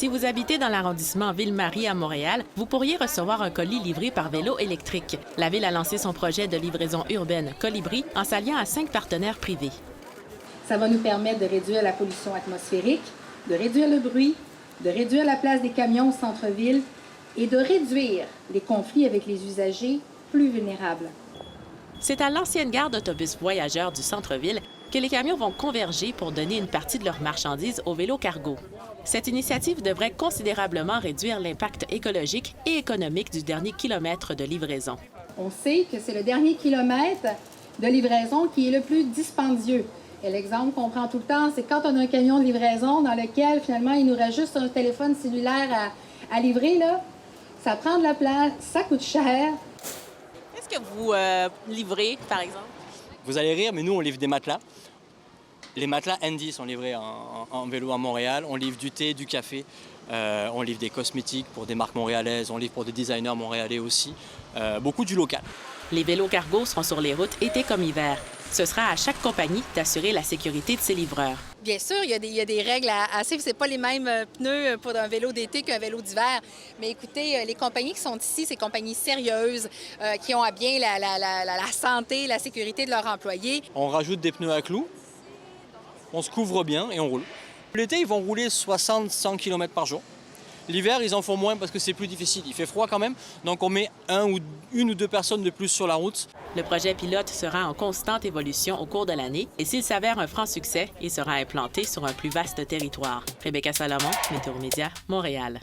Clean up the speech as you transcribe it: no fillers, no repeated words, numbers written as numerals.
Si vous habitez dans l'arrondissement Ville-Marie à Montréal, vous pourriez recevoir un colis livré par vélo électrique. La Ville a lancé son projet de livraison urbaine Colibri en s'alliant à 5 partenaires privés. Ça va nous permettre de réduire la pollution atmosphérique, de réduire le bruit, de réduire la place des camions au centre-ville et de réduire les conflits avec les usagers plus vulnérables. C'est à l'ancienne gare d'autobus voyageurs du centre-ville que les camions vont converger pour donner une partie de leurs marchandises au vélo cargo. Cette initiative devrait considérablement réduire l'impact écologique et économique du dernier kilomètre de livraison. On sait que c'est le dernier kilomètre de livraison qui est le plus dispendieux. Et l'exemple qu'on prend tout le temps, c'est quand on a un camion de livraison dans lequel, finalement, il nous reste juste un téléphone cellulaire à livrer, là, ça prend de la place, ça coûte cher. Qu'est-ce que vous livrez, par exemple? Vous allez rire, mais nous, on livre des matelas. Les matelas Andy sont livrés en vélo à Montréal. On livre du thé, du café. On livre des cosmétiques pour des marques montréalaises. On livre pour des designers montréalais aussi. Beaucoup du local. Les vélos cargo seront sur les routes été comme hiver. Ce sera à chaque compagnie d'assurer la sécurité de ses livreurs. Bien sûr, il y a des règles à suivre. Ce n'est pas les mêmes pneus pour un vélo d'été qu'un vélo d'hiver. Mais écoutez, les compagnies qui sont ici, c'est compagnies sérieuses, qui ont à bien la santé, la sécurité de leurs employés. On rajoute des pneus à clous, on se couvre bien et on roule. L'été, ils vont rouler 60-100 km par jour. L'hiver, ils en font moins parce que c'est plus difficile. Il fait froid quand même, donc on met une ou deux personnes de plus sur la route. Le projet pilote sera en constante évolution au cours de l'année et s'il s'avère un franc succès, il sera implanté sur un plus vaste territoire. Rebecca Salomon, Météo Média, Montréal.